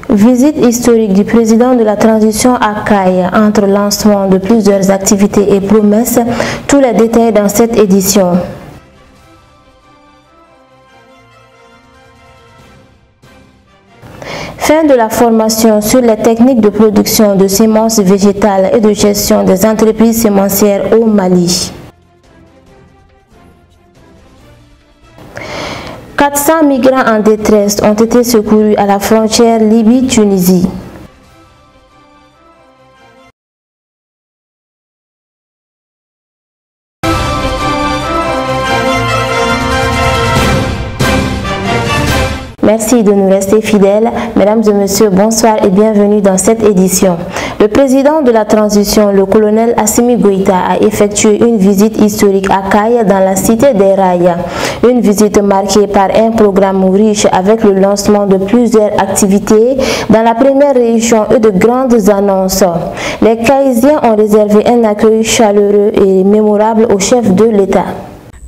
Visite historique du président de la transition à Kayes, entre lancement de plusieurs activités et promesses, tous les détails dans cette édition. Fin de la formation sur les techniques de production de semences végétales et de gestion des entreprises sémencières au Mali. 400 migrants en détresse ont été secourus à la frontière Libye-Tunisie. Merci de nous rester fidèles. Mesdames et messieurs, bonsoir et bienvenue dans cette édition. Le président de la transition, le colonel Assimi Goïta, a effectué une visite historique à Kayes dans la cité des Rails. Une visite marquée par un programme riche avec le lancement de plusieurs activités dans la première région et de grandes annonces. Les Kayesiens ont réservé un accueil chaleureux et mémorable au chef de l'État.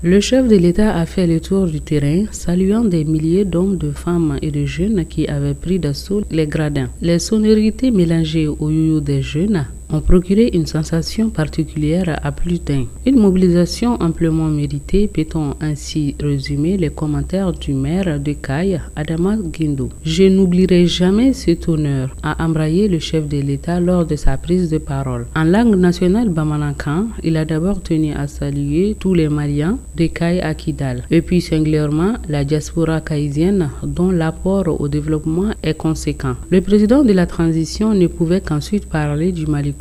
Le chef de l'État a fait le tour du terrain, saluant des milliers d'hommes, de femmes et de jeunes qui avaient pris d'assaut les gradins. Les sonorités mélangées au yoyo des jeunes ont procuré une sensation particulière à plus d'un. Une mobilisation amplement méritée, peut-on ainsi résumer les commentaires du maire de Kayes, Adama Guindo. Je n'oublierai jamais cet honneur, a embrayé le chef de l'État lors de sa prise de parole. En langue nationale bamanankan, il a d'abord tenu à saluer tous les Maliens de Kayes à Kidal, et puis singulièrement la diaspora kayesienne dont l'apport au développement est conséquent. Le président de la transition ne pouvait qu'ensuite parler du Mali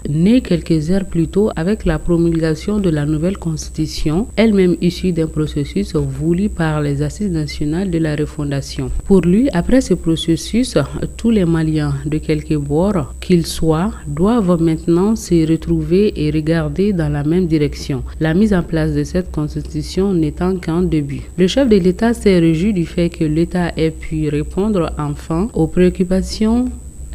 né quelques heures plus tôt avec la promulgation de la nouvelle constitution, elle-même issue d'un processus voulu par les assises nationales de la refondation. Pour lui, après ce processus, tous les Maliens de quelque bord qu'ils soient doivent maintenant se retrouver et regarder dans la même direction, la mise en place de cette constitution n'étant qu'un début. Le chef de l'État s'est réjoui du fait que l'État ait pu répondre enfin aux préoccupations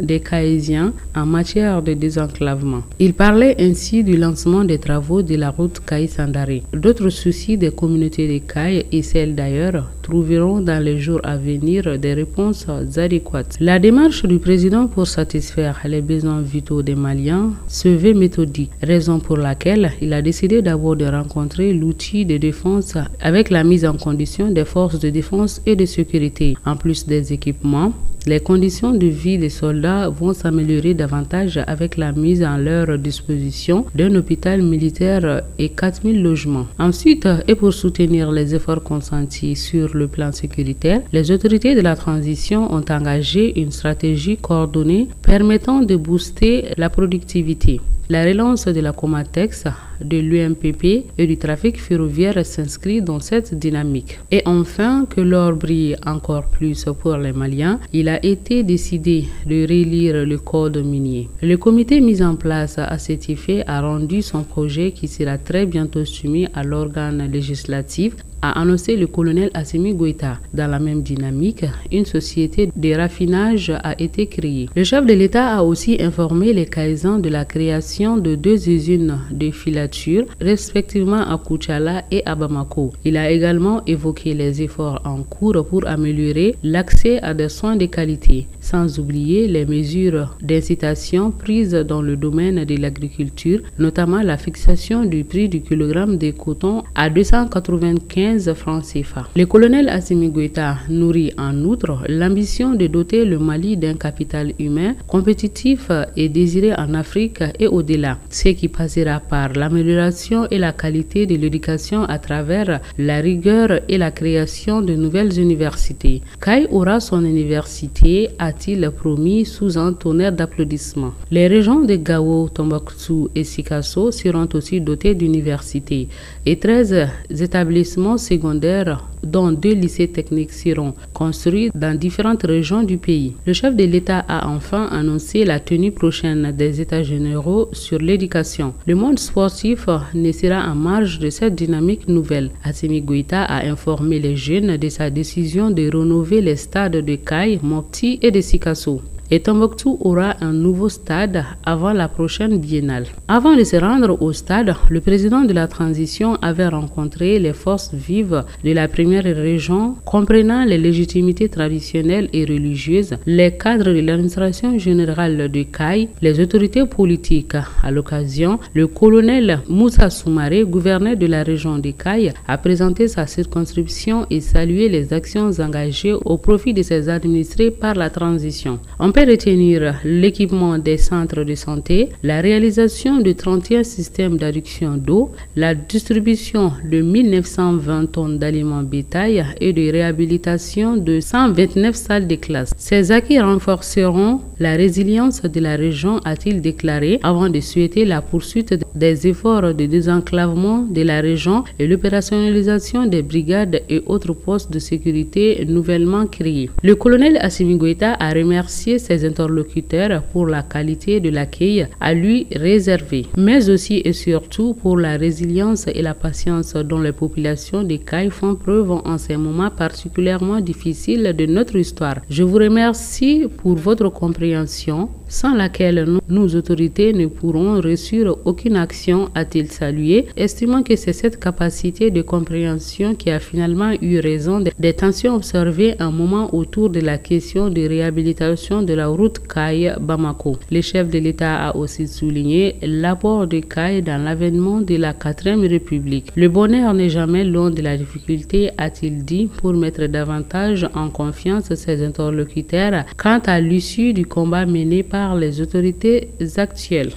des Kayesiens en matière de désenclavement. Il parlait ainsi du lancement des travaux de la route Kayes-Sandari. D'autres soucis des communautés de Kayes et celles d'ailleurs trouveront dans les jours à venir des réponses adéquates. La démarche du président pour satisfaire les besoins vitaux des Maliens se veut méthodique, raison pour laquelle il a décidé d'abord de rencontrer l'outil de défense avec la mise en condition des forces de défense et de sécurité. En plus des équipements, les conditions de vie des soldats vont s'améliorer davantage avec la mise en leur disposition d'un hôpital militaire et 4000 logements. Ensuite, et pour soutenir les efforts consentis sur le plan sécuritaire, les autorités de la transition ont engagé une stratégie coordonnée permettant de booster la productivité. La relance de la Comatex, de l'UMPP et du trafic ferroviaire s'inscrit dans cette dynamique. Et enfin, que l'or brille encore plus pour les Maliens, il a été décidé de relire le code minier. Le comité mis en place à cet effet a rendu son projet qui sera très bientôt soumis à l'organe législatif, a annoncé le colonel Assimi Goïta. Dans la même dynamique, une société de raffinage a été créée. Le chef de l'État a aussi informé les Kayesiens de la création de 2 usines de filature, respectivement à Koutchala et à Bamako. Il a également évoqué les efforts en cours pour améliorer l'accès à des soins de qualité, sans oublier les mesures d'incitation prises dans le domaine de l'agriculture, notamment la fixation du prix du kilogramme de coton à 295 francs CFA. Le colonel Assimi Goïta nourrit en outre l'ambition de doter le Mali d'un capital humain compétitif et désiré en Afrique et au-delà, ce qui passera par l'amélioration et la qualité de l'éducation à travers la rigueur et la création de nouvelles universités. Kayes aura son université, a-t-il promis sous un tonnerre d'applaudissements. Les régions de Gao, Tombouctou et Sikasso seront aussi dotées d'universités et 13 établissements secondaires dont 2 lycées techniques seront construits dans différentes régions du pays. Le chef de l'État a enfin annoncé la tenue prochaine des États généraux sur l'éducation. Le monde sportif administratif ne sera en marge de cette dynamique nouvelle. Assimi Goïta a informé les jeunes de sa décision de rénover les stades de Kayes, Mopti et de Sikasso. Et Tombouctou aura un nouveau stade avant la prochaine biennale. Avant de se rendre au stade, le président de la transition avait rencontré les forces vives de la première région, comprenant les légitimités traditionnelles et religieuses, les cadres de l'administration générale de Kayes, les autorités politiques. À l'occasion, le colonel Moussa Soumaré, gouverneur de la région de Kayes, a présenté sa circonscription et salué les actions engagées au profit de ses administrés par la transition. On peut retenir l'équipement des centres de santé, la réalisation de 31 systèmes d'adduction d'eau, la distribution de 1920 tonnes d'aliments bétail et de réhabilitation de 129 salles de classe. Ces acquis renforceront la résilience de la région, a-t-il déclaré, avant de souhaiter la poursuite des efforts de désenclavement de la région et l'opérationnalisation des brigades et autres postes de sécurité nouvellement créés. Le colonel Assimi Goïta a remercié ses interlocuteurs pour la qualité de l'accueil à lui réservé, mais aussi et surtout pour la résilience et la patience dont les populations de Kayes font preuve en ces moments particulièrement difficiles de notre histoire. Je vous remercie pour votre compréhension, sans laquelle nos autorités ne pourront réussir aucune action, a-t-il salué, estimant que c'est cette capacité de compréhension qui a finalement eu raison des tensions observées un moment autour de la question de réhabilitation de la route Kayes-Bamako. Le chef de l'État a aussi souligné l'apport de Kayes dans l'avènement de la 4e République. Le bonheur n'est jamais loin de la difficulté, a-t-il dit, pour mettre davantage en confiance ses interlocuteurs quant à l'issue du combat mené par les autorités actuelles.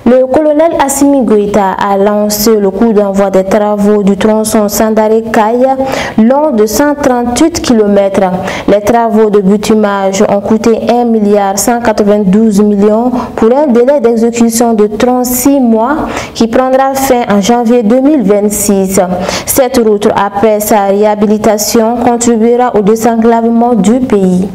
Le colonel Assimi Goïta a lancé le coup d'envoi des travaux du tronçon Sandaré-Kayes long de 138 km. Les travaux de bitumage ont coûté 1,192 milliard pour un délai d'exécution de 36 mois qui prendra fin en janvier 2026. Cette route, après sa réhabilitation, contribuera au désenclavement du pays.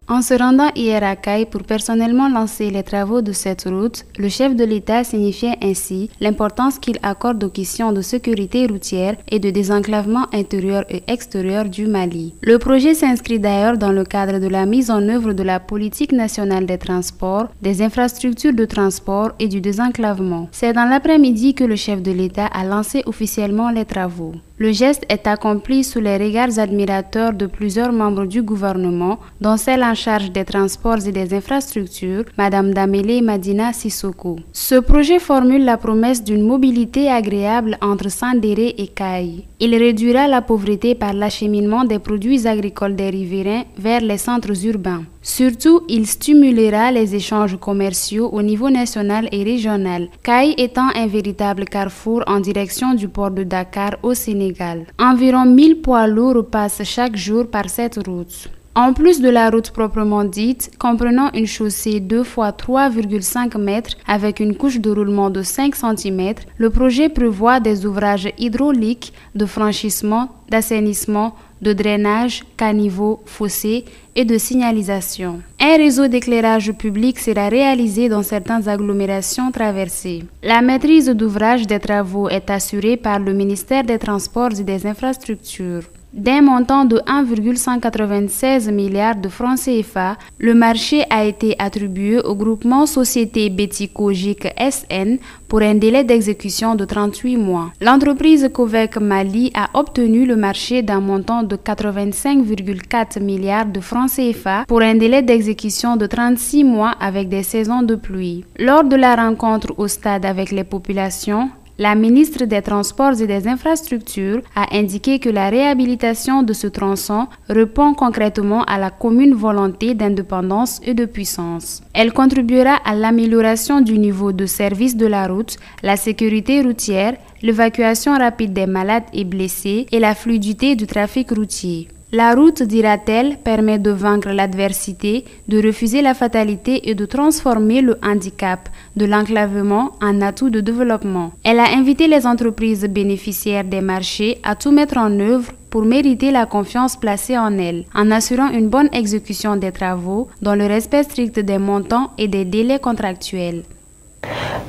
En se rendant hier à Kayes pour personnellement lancer les travaux de cette route, le chef de l'État signifiait ainsi l'importance qu'il accorde aux questions de sécurité routière et de désenclavement intérieur et extérieur du Mali. Le projet s'inscrit d'ailleurs dans le cadre de la mise en œuvre de la politique nationale des transports, des infrastructures de transport et du désenclavement. C'est dans l'après-midi que le chef de l'État a lancé officiellement les travaux. Le geste est accompli sous les regards admirateurs de plusieurs membres du gouvernement, dont celle en charge des transports et des infrastructures, Madame Damele Madina Sissoko. Ce projet formule la promesse d'une mobilité agréable entre Sandéré et Kayes. Il réduira la pauvreté par l'acheminement des produits agricoles des riverains vers les centres urbains. Surtout, il stimulera les échanges commerciaux au niveau national et régional, Kayes étant un véritable carrefour en direction du port de Dakar au Sénégal. Environ 1000 poids lourds passent chaque jour par cette route. En plus de la route proprement dite, comprenant une chaussée 2 x 3,5 mètres avec une couche de roulement de 5 cm, le projet prévoit des ouvrages hydrauliques, de franchissement, d'assainissement, de drainage, caniveaux, fossés et de signalisation. Un réseau d'éclairage public sera réalisé dans certaines agglomérations traversées. La maîtrise d'ouvrage des travaux est assurée par le ministère des Transports et des Infrastructures. D'un montant de 1,196 milliards de francs CFA, le marché a été attribué au groupement Société Bético-Gic SN pour un délai d'exécution de 38 mois. L'entreprise Covec Mali a obtenu le marché d'un montant de 85,4 milliards de francs CFA pour un délai d'exécution de 36 mois avec des saisons de pluie. Lors de la rencontre au stade avec les populations, la ministre des Transports et des Infrastructures a indiqué que la réhabilitation de ce tronçon répond concrètement à la commune volonté d'indépendance et de puissance. Elle contribuera à l'amélioration du niveau de service de la route, la sécurité routière, l'évacuation rapide des malades et blessés et la fluidité du trafic routier. La route, dira-t-elle, permet de vaincre l'adversité, de refuser la fatalité et de transformer le handicap de l'enclavement en atout de développement. Elle a invité les entreprises bénéficiaires des marchés à tout mettre en œuvre pour mériter la confiance placée en elles, en assurant une bonne exécution des travaux dans le respect strict des montants et des délais contractuels.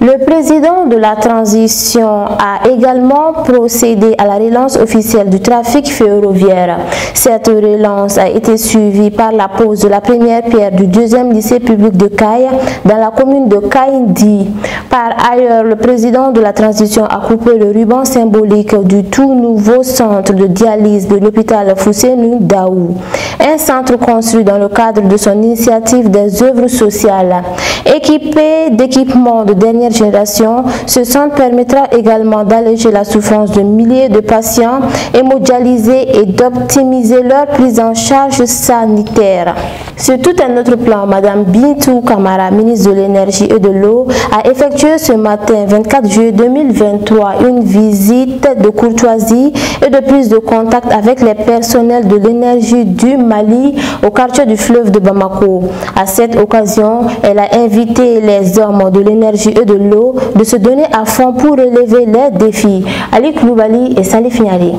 Le président de la transition a également procédé à la relance officielle du trafic ferroviaire. Cette relance a été suivie par la pose de la première pierre du deuxième lycée public de Kaya dans la commune de Kaindi. Par ailleurs, le président de la transition a coupé le ruban symbolique du tout nouveau centre de dialyse de l'hôpital Fousseinou Daou. Un centre construit dans le cadre de son initiative des œuvres sociales. Équipé d'équipements de dernière génération, ce centre permettra également d'alléger la souffrance de milliers de patients hémodialysés et d'optimiser leur prise en charge sanitaire. Sur tout un autre plan, Mme Bintou Kamara, ministre de l'Énergie et de l'Eau, a effectué ce matin 24 juillet 2023 une visite de courtoisie et de prise de contact avec les personnels de l'énergie du Mali au quartier du fleuve de Bamako. À cette occasion, elle a invité les hommes de l'énergie et de l'eau de se donner à fond pour relever les défis. Ali Kloubali et Salif Niali.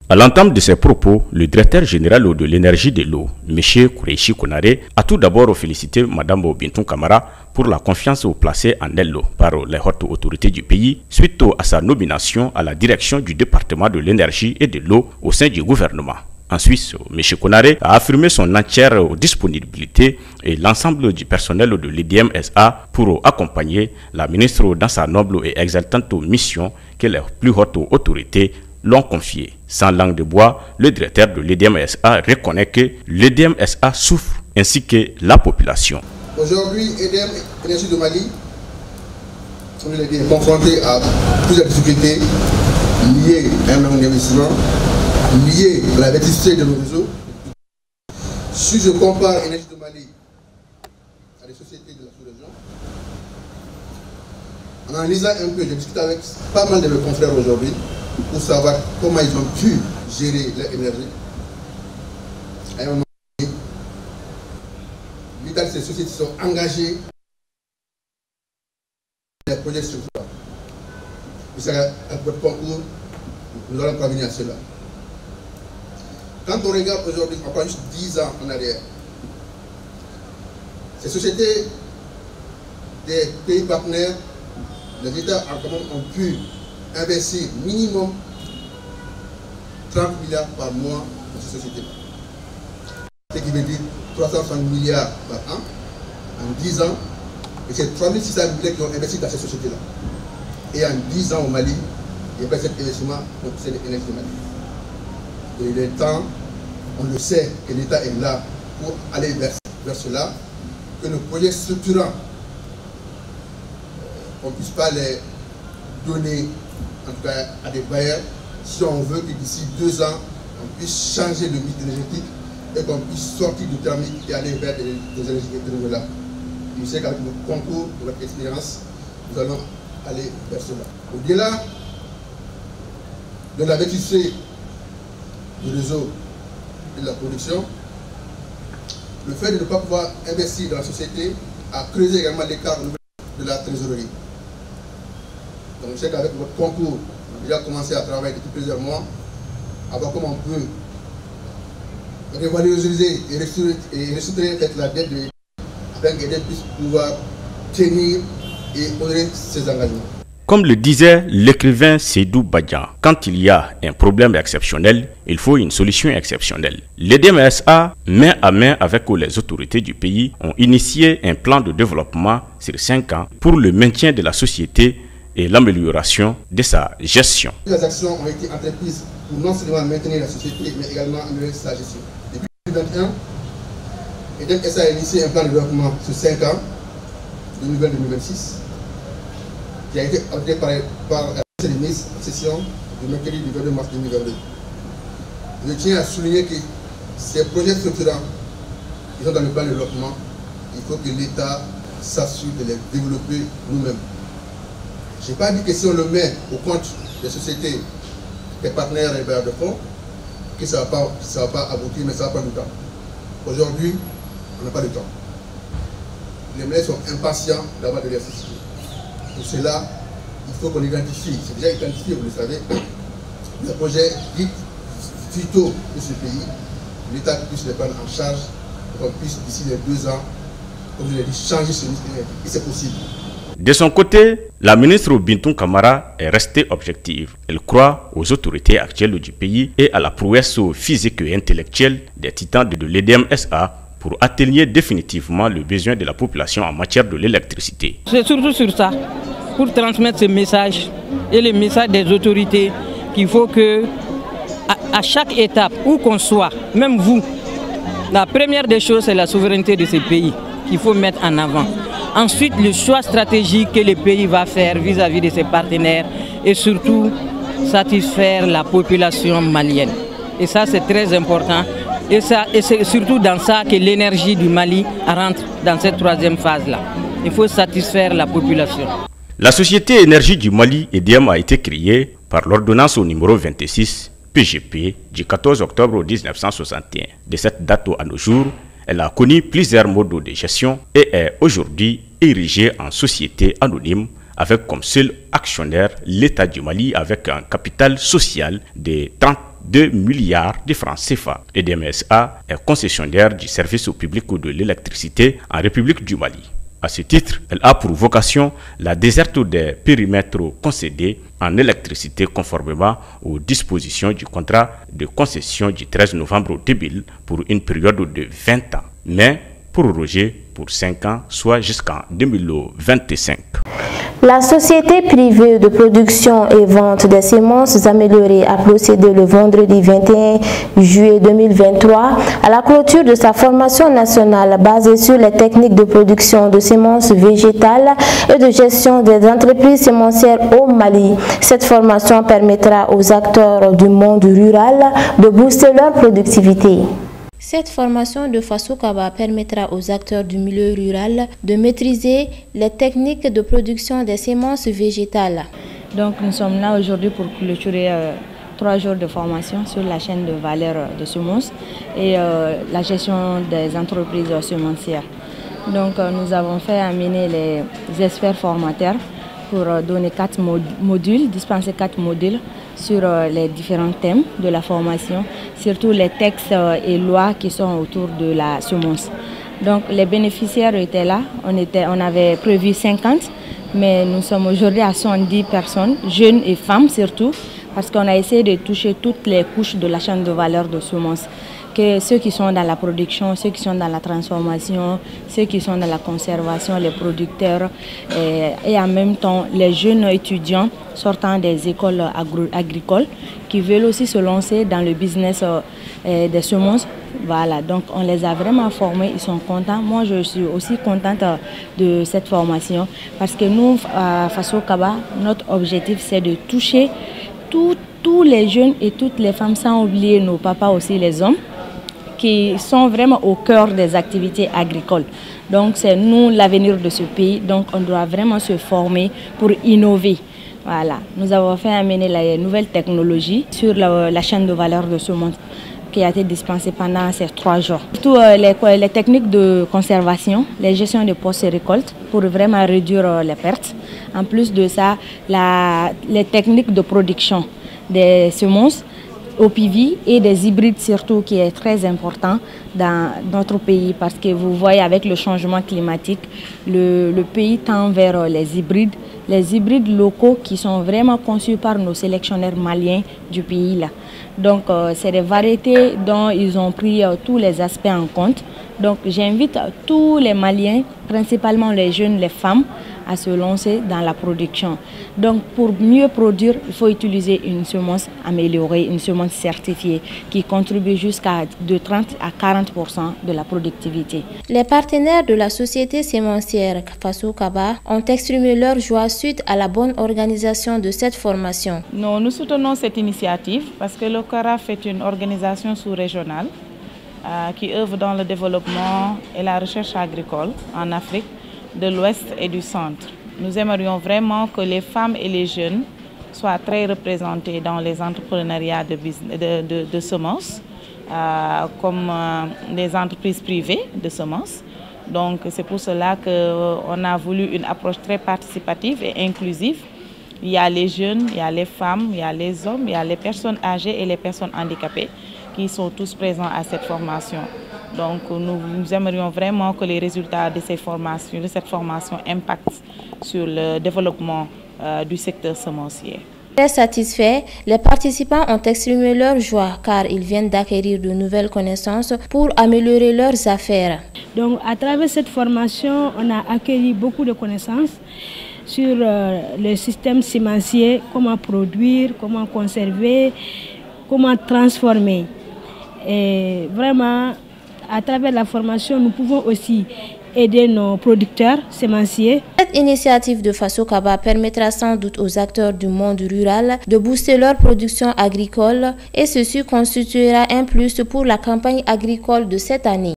À l'entame de ses propos, le directeur général de l'énergie de l'eau, M. Koureichi Konare, a tout d'abord félicité Mme Bintou Kamara pour la confiance placée en elle par les hautes autorités du pays suite à sa nomination à la direction du département de l'énergie et de l'eau au sein du gouvernement. Ensuite, M. Konare a affirmé son entière disponibilité et l'ensemble du personnel de l'EDM SA pour accompagner la ministre dans sa noble et exaltante mission que les plus hautes autorités l'ont confiée. Sans langue de bois, le directeur de l'EDM SA reconnaît que l'EDM SA souffre ainsi que la population. Aujourd'hui, EDM Énergie de Mali, comme je l'ai dit, est confronté à plusieurs difficultés liées à un manque d'investissement, liées à la vétusté de nos réseaux. Si je compare Énergie de Mali à des sociétés de la sous-région, en analysant un peu, j'ai discuté avec pas mal de mes confrères aujourd'hui pour savoir comment ils ont pu gérer leur énergie. À un moment donné, l'État de ces sociétés sont engagées dans les projets structurants. Et c'est un peu de concours, nous allons parvenir à cela. Quand on regarde aujourd'hui, on prend juste 10 ans en arrière, ces sociétés des pays partenaires, les États en commun ont pu investir minimum 30 milliards par mois dans ces sociétés. Ce qui veut dire 360 milliards par an, en 10 ans, et c'est 3600 milliards qui ont investi dans ces sociétés-là. Et en 10 ans au Mali, il y a pas cet investissement pour l'énergie du Mali. Et il est temps, on le sait, que l'État est là pour aller vers cela, que nos projets structurants, on ne puisse pas les donner en tout cas à des bailleurs, si on veut que d'ici 2 ans, on puisse changer le mix énergétique et qu'on puisse sortir du thermique et aller vers des énergies renouvelables. Je sais qu'avec notre concours, notre expérience, nous allons aller vers cela. Au-delà de la vétusté du réseau et de la production, le fait de ne pas pouvoir investir dans la société a creusé également l'écart de la trésorerie. Donc je sais qu'avec votre concours, on a déjà commencé à travailler depuis plusieurs mois, à voir comment on peut revaloriser et restructurer la dette de l'État, afin que l'État puisse pouvoir tenir et honorer ses engagements. Comme le disait l'écrivain Seydou Badjan, quand il y a un problème exceptionnel, il faut une solution exceptionnelle. L'EDM SA, main à main avec les autorités du pays, ont initié un plan de développement sur 5 ans pour le maintien de la société et l'amélioration de sa gestion. Les actions ont été entreprises pour non seulement maintenir la société, mais également améliorer sa gestion. Depuis 2021, l'EDM SA a initié un plan de développement sur 5 ans, 2020-2026, qui a été adopté par la ministre en session du mercredi du 22 mars 2022. Je tiens à souligner que ces projets structurants qui sont dans le plan de développement, il faut que l'État s'assure de les développer nous-mêmes. Je n'ai pas dit que si on le met au compte des sociétés, des partenaires et des bailleurs de fonds, que ça ne va pas aboutir, mais ça va prendre du temps. Aujourd'hui, on n'a pas de temps. Les maires sont impatients d'avoir de l'électricité. Pour cela, il faut qu'on identifie, c'est déjà identifié, vous le savez, les projets dits vitaux de ce pays, l'État puisse les prendre en charge, pour qu'on puisse, d'ici les 2 ans, comme je l'ai dit, changer ce mix énergétique. Et c'est possible. De son côté, la ministre Bintou Kamara est restée objective. Elle croit aux autorités actuelles du pays et à la prouesse physique et intellectuelle des titans de l'EDM-SA pour atténuer définitivement le besoin de la population en matière de l'électricité. C'est surtout sur ça, pour transmettre ce message et le message des autorités qu'il faut que à chaque étape, où qu'on soit, même vous, la première des choses, c'est la souveraineté de ce pays qu'il faut mettre en avant. Ensuite, le choix stratégique que le pays va faire vis-à-vis de ses partenaires et surtout satisfaire la population malienne. Et ça, c'est très important. Et c'est surtout dans ça que l'énergie du Mali rentre dans cette troisième phase-là. Il faut satisfaire la population. La Société Énergie du Mali, EDM, a été créée par l'ordonnance au numéro 26 PGP du 14 octobre 1961. De cette date à nos jours, elle a connu plusieurs modes de gestion et est aujourd'hui érigée en société anonyme avec comme seul actionnaire l'État du Mali avec un capital social de 32 milliards de francs CFA. EDM-SA est concessionnaire du service au public de l'électricité en République du Mali. À ce titre, elle a pour vocation la desserte des périmètres concédés en électricité conformément aux dispositions du contrat de concession du 13 novembre 2000 pour une période de 20 ans, mais prorogée pour 5 ans, soit jusqu'en 2025. La société privée de production et vente des semences améliorées a procédé le vendredi 21 juillet 2023 à la clôture de sa formation nationale basée sur les techniques de production de semences végétales et de gestion des entreprises sémencières au Mali. Cette formation permettra aux acteurs du monde rural de booster leur productivité. Cette formation de Faso Kaba permettra aux acteurs du milieu rural de maîtriser les techniques de production des semences végétales. Donc nous sommes là aujourd'hui pour clôturer 3 jours de formation sur la chaîne de valeur de semences et la gestion des entreprises semencières. Donc nous avons fait amener les experts formateurs pour donner 4 modules, dispenser 4 modules sur les différents thèmes de la formation, surtout les textes et lois qui sont autour de la semence. Donc les bénéficiaires étaient là, on avait prévu 50, mais nous sommes aujourd'hui à 70 personnes, jeunes et femmes surtout, parce qu'on a essayé de toucher toutes les couches de la chaîne de valeur de semences. Que ceux qui sont dans la production, ceux qui sont dans la transformation, ceux qui sont dans la conservation, les producteurs et en même temps les jeunes étudiants sortant des écoles agricoles qui veulent aussi se lancer dans le business des semences. Voilà, donc on les a vraiment formés, ils sont contents. Moi je suis aussi contente de cette formation parce que nous, à Faso Kaba, notre objectif c'est de toucher tous les jeunes et toutes les femmes, sans oublier nos papas aussi, les hommes, qui sont vraiment au cœur des activités agricoles. Donc c'est nous l'avenir de ce pays, donc on doit vraiment se former pour innover. Voilà, nous avons fait amener la nouvelle technologie sur la chaîne de valeur de semences qui a été dispensée pendant ces 3 jours. Surtout les techniques de conservation, les gestions de post-récolte pour vraiment réduire les pertes. En plus de ça, les techniques de production des semences OPV et des hybrides surtout qui est très important dans notre pays parce que vous voyez avec le changement climatique, le pays tend vers les hybrides locaux qui sont vraiment conçus par nos sélectionneurs maliens du pays là. Donc c'est des variétés dont ils ont pris tous les aspects en compte. Donc j'invite tous les Maliens, principalement les jeunes, les femmes, à se lancer dans la production. Donc pour mieux produire, il faut utiliser une semence améliorée, une semence certifiée qui contribue jusqu'à de 30 à 40% de la productivité. Les partenaires de la société sémencière Faso Kaba ont exprimé leur joie suite à la bonne organisation de cette formation. Nous soutenons cette initiative parce que le CARAF est une organisation sous-régionale qui œuvre dans le développement et la recherche agricole en Afrique de l'Ouest et du Centre. Nous aimerions vraiment que les femmes et les jeunes soient très représentés dans les entrepreneuriats de semences, comme les entreprises privées de semences. Donc c'est pour cela qu'on a voulu une approche très participative et inclusive. Il y a les jeunes, il y a les femmes, il y a les hommes, il y a les personnes âgées et les personnes handicapées qui sont tous présents à cette formation. Donc nous aimerions vraiment que les résultats de cette formation impactent sur le développement du secteur semencier. Très satisfaits, les participants ont exprimé leur joie car ils viennent d'acquérir de nouvelles connaissances pour améliorer leurs affaires. Donc à travers cette formation, on a acquis beaucoup de connaissances sur le système semencier, comment produire, comment conserver, comment transformer. Et vraiment, à travers la formation, nous pouvons aussi aider nos producteurs semenciers. Cette initiative de Faso Kaba permettra sans doute aux acteurs du monde rural de booster leur production agricole et ceci constituera un plus pour la campagne agricole de cette année.